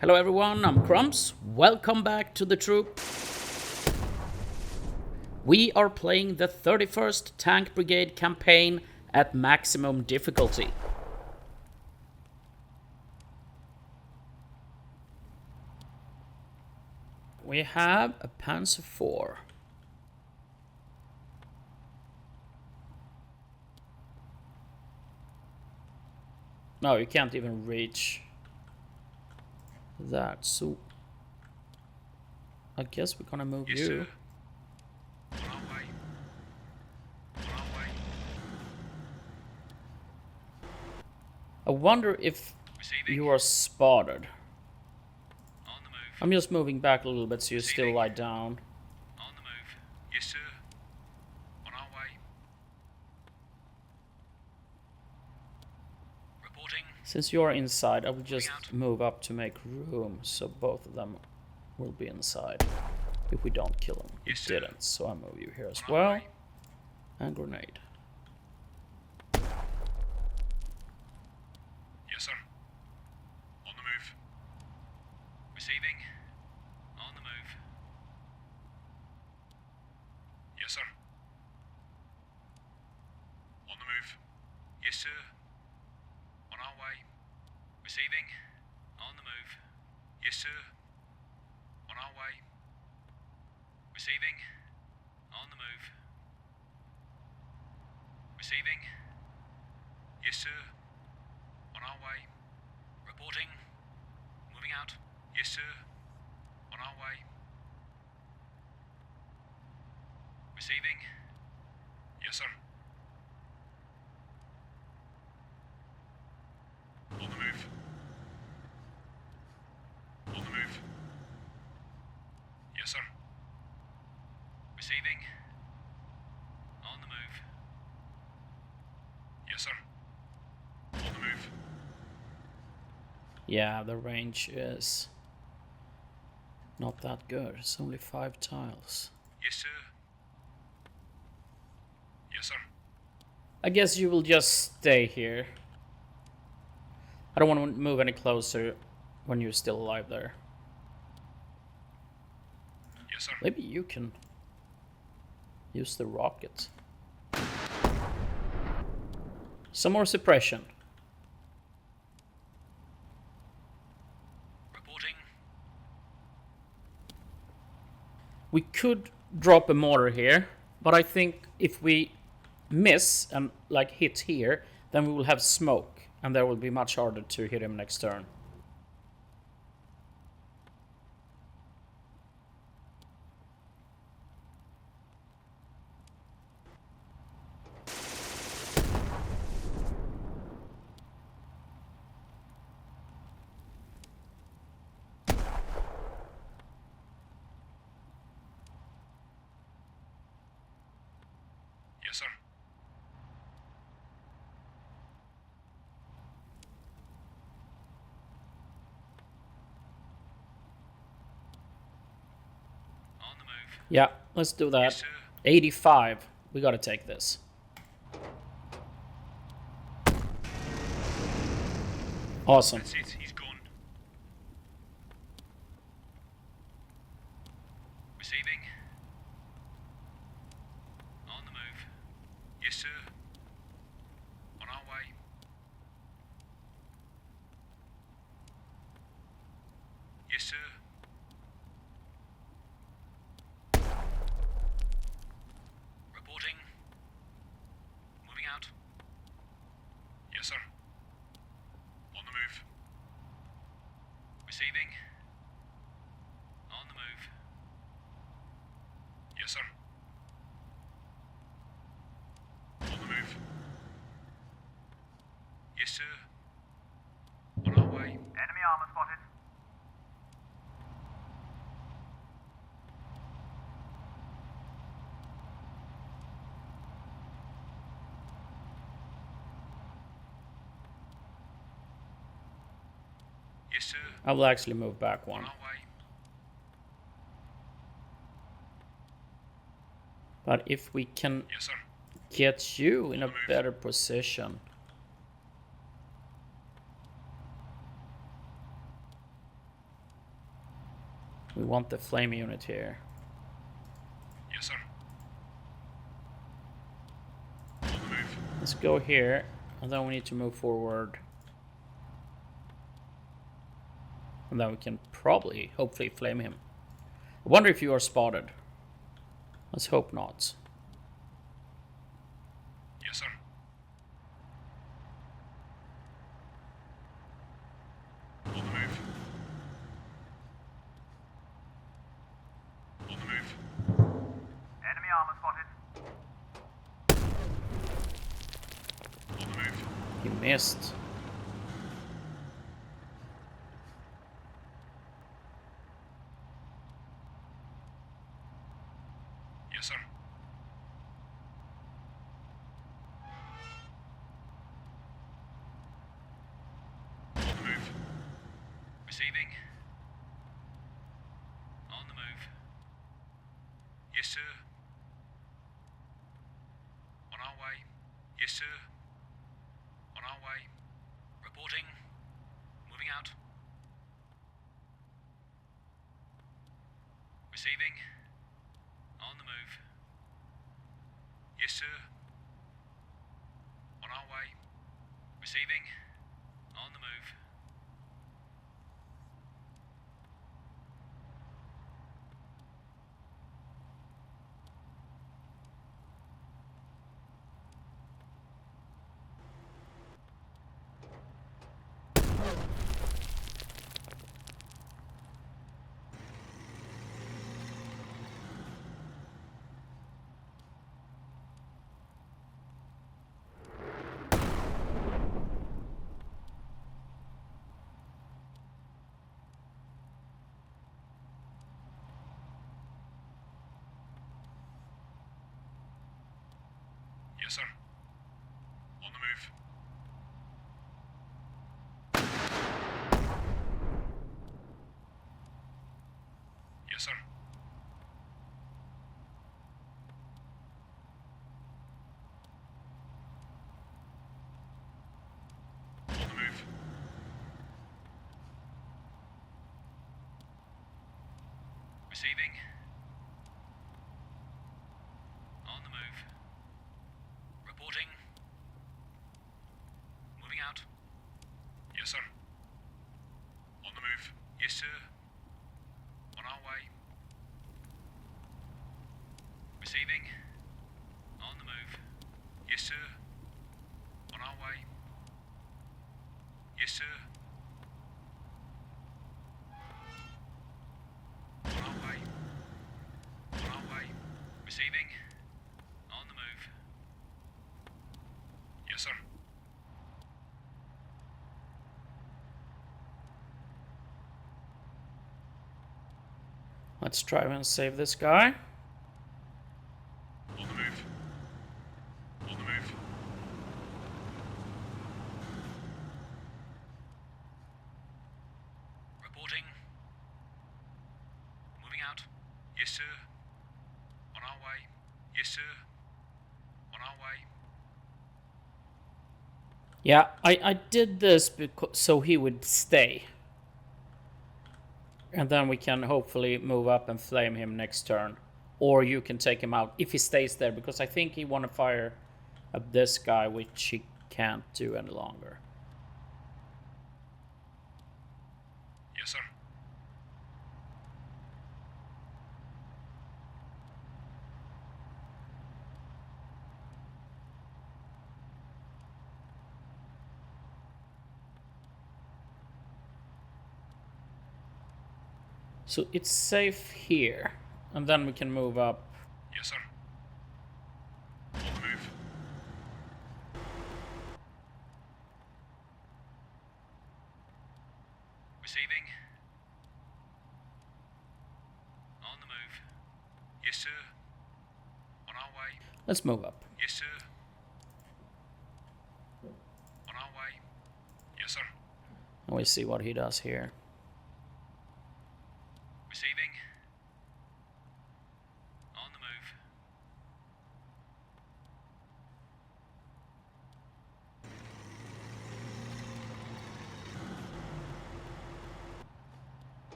Hello everyone, I'm Crumbs. Welcome back to the troop. We are playing the 31st Tank Brigade campaign at maximum difficulty. We have a Panzer IV. No, you can't even reach that, so I guess we're gonna move Yes, you. sir. On our way. On our way. I wonder if Receiving. you are spotted. On the move. I'm just moving back a little bit so you still Receiving. lie down. On the move. Yes, sir. On our way. Reporting. Since you're inside, I will just out. move up to make room so both of them will be inside. If we don't kill them. We Yes, sir. didn't, so I move you here as On our well. way. And grenade. Yes, sir. On the move. Receiving. On the move. Yes, sir. On the move. Yes, sir. On our way. Receiving. On the move. Yes, sir. On our way. Receiving. On the move. Receiving. Yes, sir. On our way. Reporting. Moving out. Yes, sir. On our way. Receiving. Yes, sir. On the move. On the move. Yes, sir. Receiving. On the move. Yes, sir. On the move. Yeah, the range is not that good. It's only 5 tiles. Yes, sir. Yes, sir. I guess you will just stay here. I don't want to move any closer when you're still alive there. Yes, sir. Maybe you can use the rocket. Some more suppression. Reporting. We could drop a mortar here, but I think if we miss and like hit here, then we will have smoke, and there will be much harder to hit him next turn. Yes, sir. On the move. Yeah, let's do that. Yes, sir. 85. We gotta take this. Awesome. That's it. He's gone. Receiving. On the move. Yes, sir. On our way. Yes, sir. Reporting. Moving out. Yes, sir. On the move. Receiving. On the move. Yes, sir. On the move. Yes, sir. On our way. Enemy armor spotted. Yes, sir. I will actually move back On one. our way. But if we can Yes, sir. get you in a better position. We want the flame unit here. Yes, sir. On the move. Let's go here, and then we need to move forward. And then we can probably, hopefully, flame him. I wonder if you are spotted. Let's hope not. Yes, sir. On the move. On the move. Enemy armor spotted. On the move. He missed. Yes, sir. On the move. Receiving. On the move. Yes, sir. On our way. Yes, sir. On our way. Reporting. Moving out. Receiving. On the move. Yes, sir. On our way. Receiving. On the move. Yes, sir. On the move. Yes, sir. On the move. Receiving. On the move. Reporting. Moving out. Yes, sir. On the move. Yes, sir. On our way. Receiving. On the move. Yes, sir. On our way. Yes, sir. On our way. On our way. Receiving. On the move. Yes, sir. Let's try and save this guy. On the move. On the move. Reporting. Moving out. Yes, sir. On our way. Yes, sir. On our way. Yeah, I did this so he would stay. And then we can hopefully move up and flame him next turn. Or you can take him out if he stays there, because I think he want to fire at this guy, which he can't do any longer. Yes, sir. So it's safe here. And then we can move up. Yes, sir. On the move. Receiving. On the move. Yes, sir. On our way. Let's move up. Yes, sir. On our way. Yes, sir. And we see what he does here. Receiving. On the move.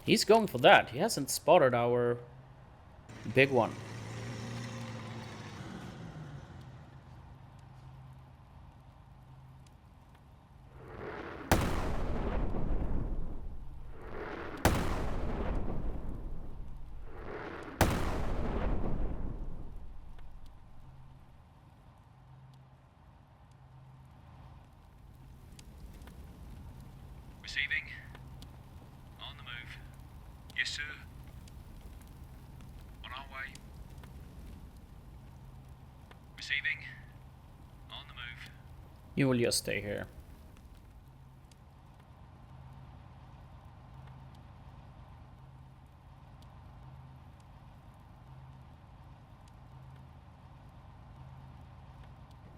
He's going for that. He hasn't spotted our big one. Receiving. On the move. Yes, sir. On our way. Receiving. On the move. You will just stay here.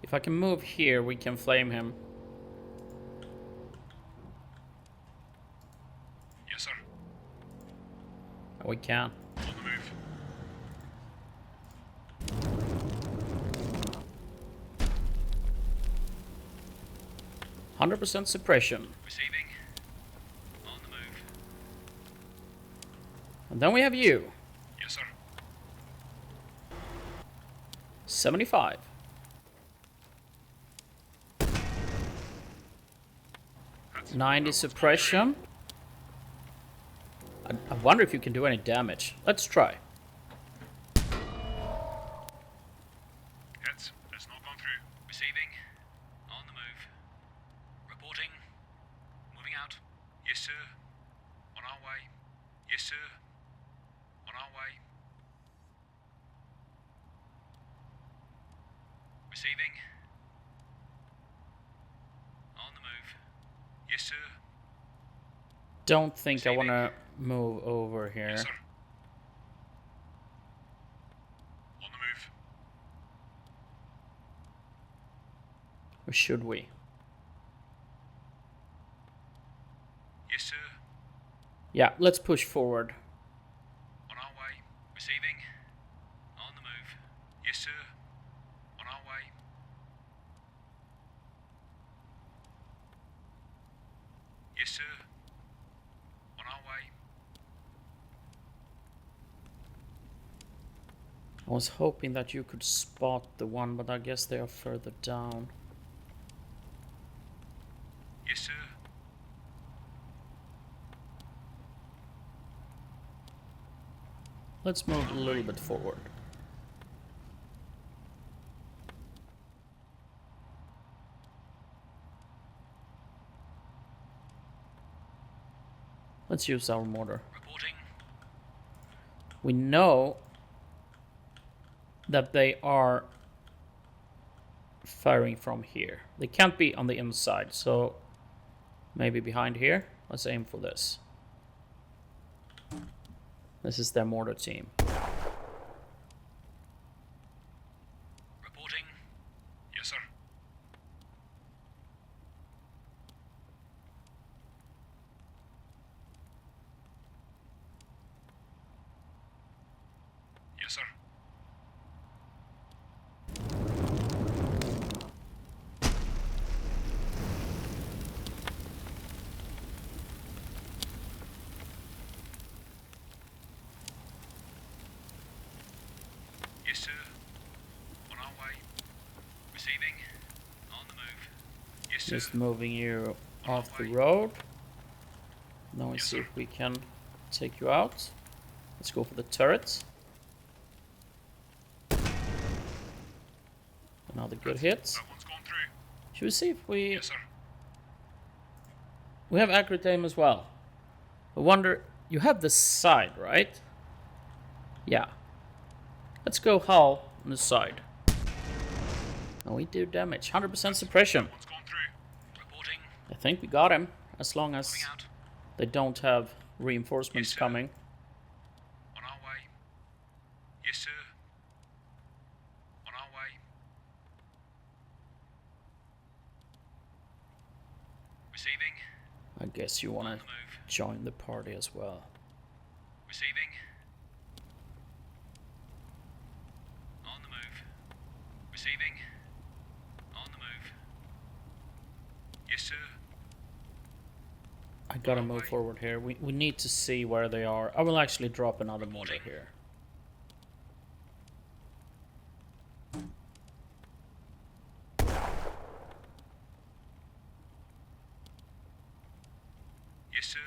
If I can move here, we can flame him. Yes, sir. We can. On the move. 100% suppression. Receiving. On the move. And then we have you. Yes, sir. 75. That's 90 suppression. I wonder if you can do any damage. Let's try. Heads. That's not gone through. Receiving. On the move. Reporting. Moving out. Yes, sir. On our way. Yes, sir. On our way. Receiving. On the move. Yes, sir. Don't think I want to move over here. Yes, sir. On the move. Or should we? Yes, sir. Yeah, let's push forward. On our way. Receiving. On the move. Yes, sir. On our way. Yes, sir. On our way. I was hoping that you could spot the one, but I guess they are further down. Yes, sir. Let's move a little bit forward. Let's use our mortar. Reporting. We know that they are firing from here. They can't be on the inside, so maybe behind here. Let's aim for this. This is their mortar team. Reporting. Yes, sir. Yes, sir. Yes, sir. On our way. Receiving. On the move. Yes, sir. Just moving you On our off the way. road. Now we Yes, see sir. if we can take you out. Let's go for the turrets. Another good hit. That one's gone through. Should we see if we... Yes, sir. We have accurate aim as well. I wonder... You have the side, right? Yeah. Let's go hull on the side. And we do damage. 100% suppression. That one's gone through. Reporting. I think we got him. As long as Moving out. they don't have reinforcements Yes, sir. coming. On our way. Yes, sir. On our way. Receiving. I guess you want On to the move. join the party as well. Receiving. On the move. Receiving. On the move. Yes, sir. I gotta move forward here. We need to see where they are. I will actually drop another mortar here. Yes, sir.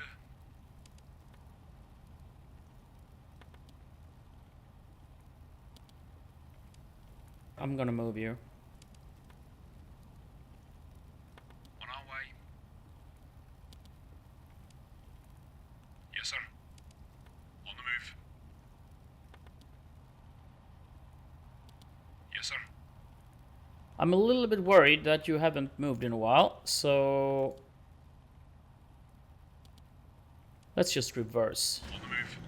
I'm gonna move you. On our way. Yes, sir. On the move. Yes, sir. I'm a little bit worried that you haven't moved in a while, so let's just reverse On the move.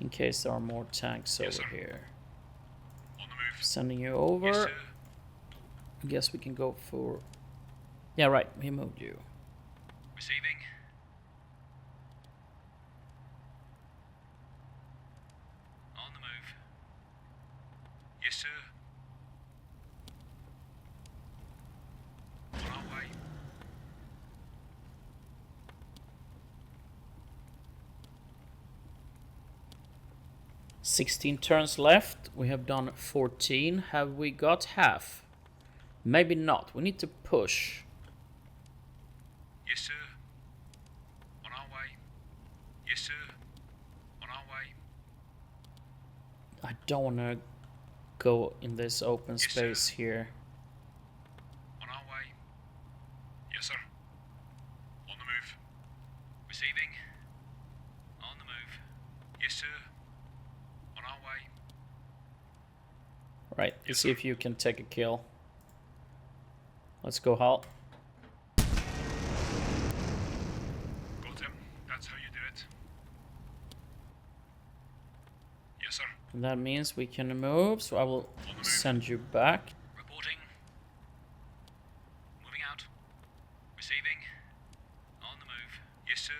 in case there are more tanks Yes, over sir. here. On the move. Sending you Yes, over. sir. I guess we can go for... Yeah, right, he moved you. Receiving. On the move. Yes, sir. On our way. 16 turns left. We have done 14. Have we got half? Maybe not. We need to push. Yes, sir. On our way. Yes, sir. On our way. I don't want to go in this open Yes, space sir. here. On our way. Yes, sir. On the move. Receiving. On the move. Yes, sir. On our way. Right, let's Yes, see sir. if you can take a kill. Let's go, Hal. Got him. That's how you do it. Yes, sir. And that means we can move, so I will On the move. send you back. Reporting. Moving out. Receiving. On the move. Yes, sir.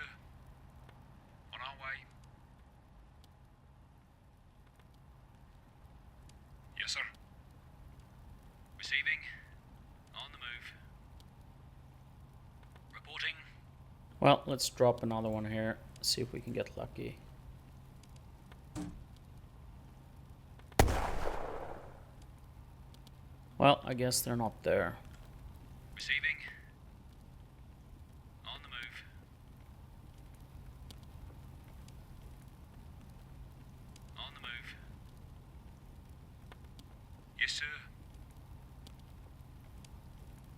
On our way. Yes, sir. Receiving. On the move. Reporting. Well, let's drop another one here. See if we can get lucky. Well, I guess they're not there. Receiving. On the move. On the move. Yes, sir.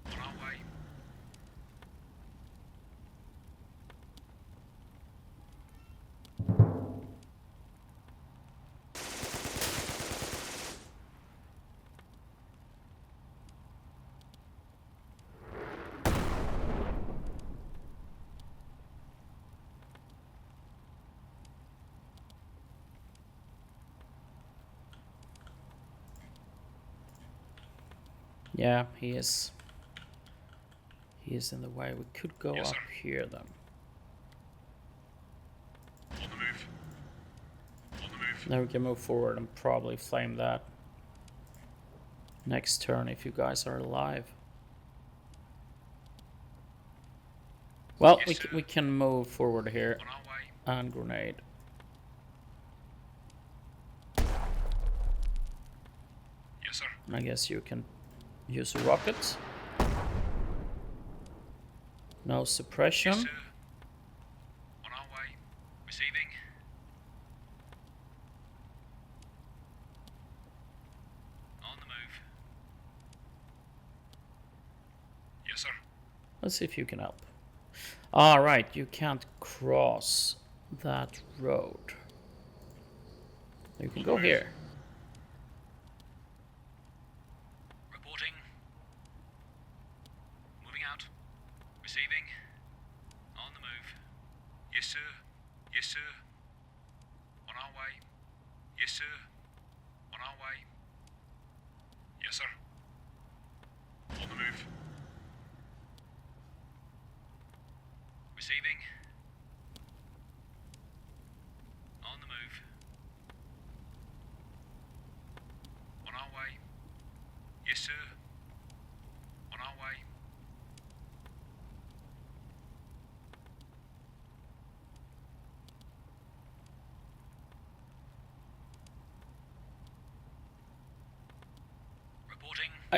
On our way. Yeah, he is. He is in the way. We could go Yes, up sir. here then. On the move. On the move. Then we can move forward and probably flame that next turn if you guys are alive. Well, Yes, sir. we can move forward here On our way. and grenade. Yes, sir. And I guess you can use a rocket. No suppression. Yes, sir. On our way. Receiving. On the move. Yes, sir. Let's see if you can help. Alright, you can't cross that road. You can go here. Reporting. Moving out. Receiving. On the move. Yes, sir. Yes, sir. On our way. Yes, sir. On our way. Yes, sir. On the move. Receiving. On the move. On our way. Yes, sir. On our way.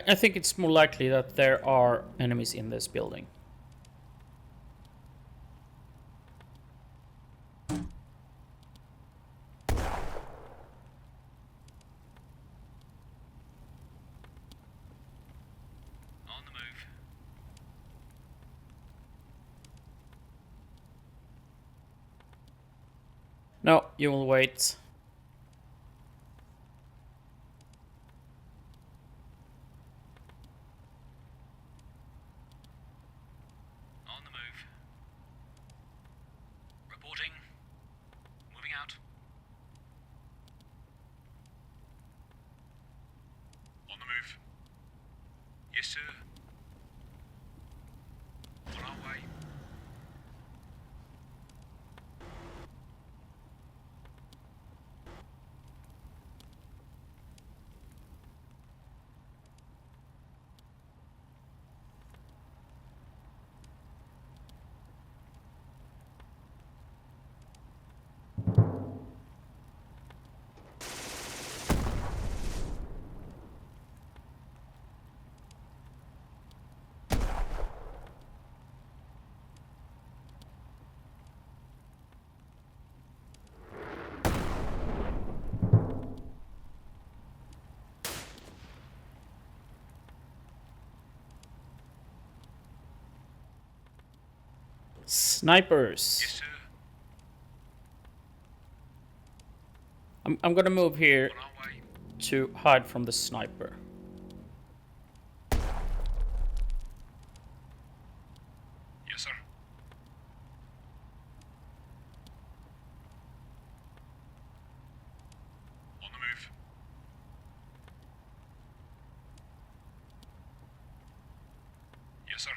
I think it's more likely that there are enemies in this building. On the move. No, you will wait. On the move. Reporting. Moving out. On the move. Yes, sir. On our way. Snipers. Yes, sir. I'm gonna move here On our way. to hide from the sniper. Yes, sir. On the move. Yes, sir.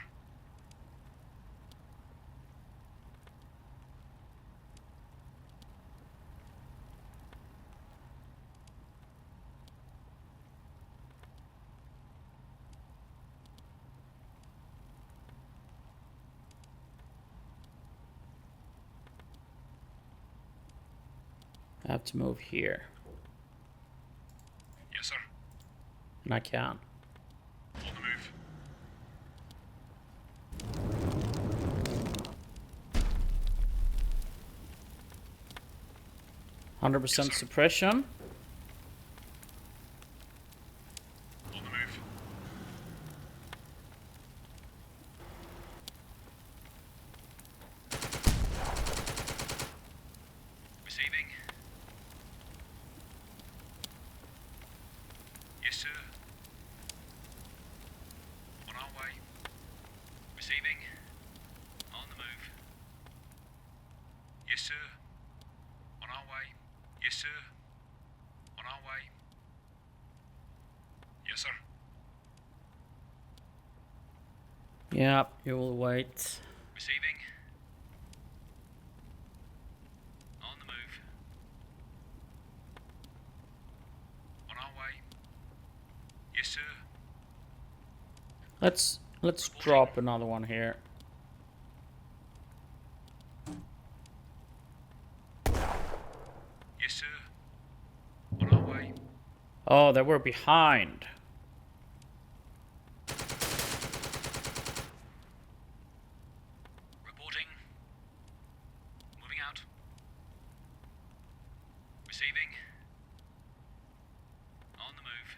I have to move here. Yes, sir. And I can. On the move. 100% suppression. On the move. Receiving. Yes, sir. On our way. Receiving. On the move. Yes, sir. On our way. Yes, sir. On our way. Yes, sir. Yeah, you will wait. Receiving. On the move. On our way. Yes, sir. Let's drop another one here. Yes, sir. On our way. Oh, they were behind. Reporting. Moving out. Receiving. On the move.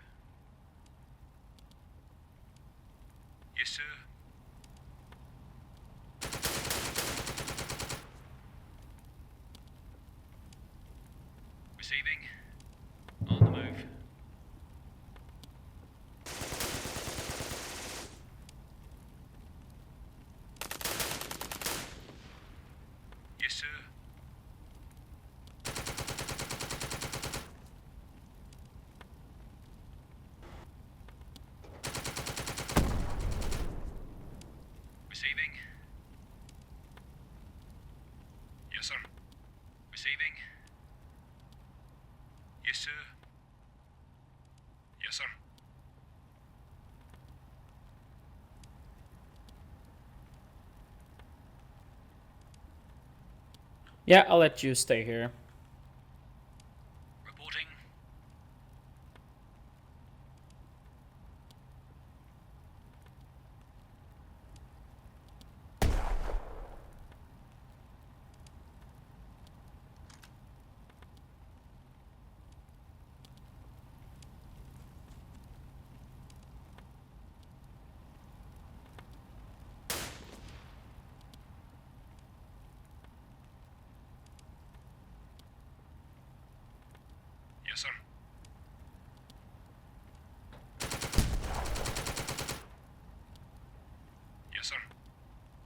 Yes, sir. Receiving. On the move. Yes, sir. Receiving. Yes, sir. Receiving. Yes, sir. Yes, sir. Yeah, I'll let you stay here. Reporting.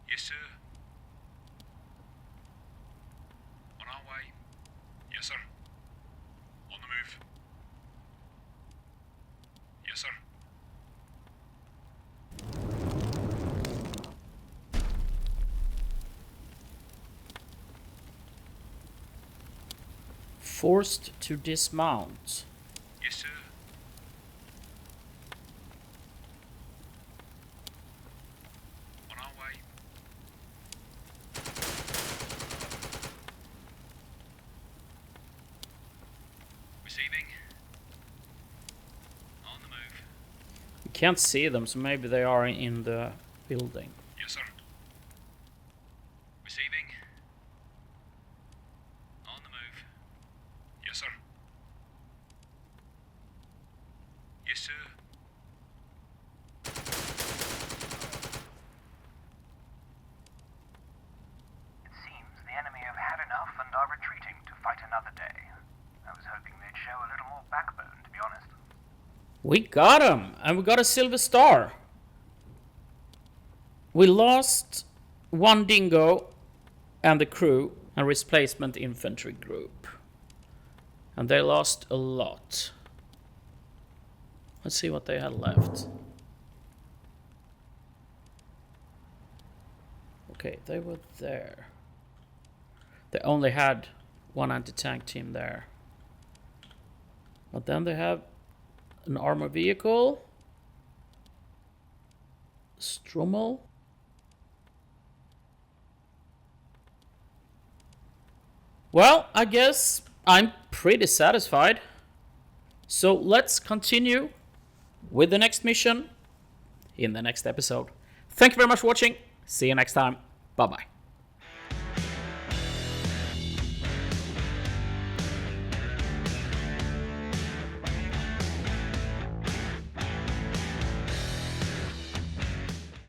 Yes, sir. On our way. Yes, sir. On the move. Yes, sir. Forced to dismount. Yes, sir. On our way. Receiving. On the move. We can't see them, so maybe they are in the building. Yes, sir. Receiving. On the move. Yes, sir. Yes, sir. It seems the enemy have had enough and are retreating to fight another day. I was hoping they'd show a little more backbone, to be honest. We got him! And we got a silver star! We lost one dingo and the crew and replacement infantry group. And they lost a lot. Let's see what they had left. Okay, they were there. They only had one anti-tank team there. But then they have an armor vehicle. Strummel. Well, I guess I'm pretty satisfied. So let's continue with the next mission in the next episode. Thank you very much for watching. See you next time. Bye bye.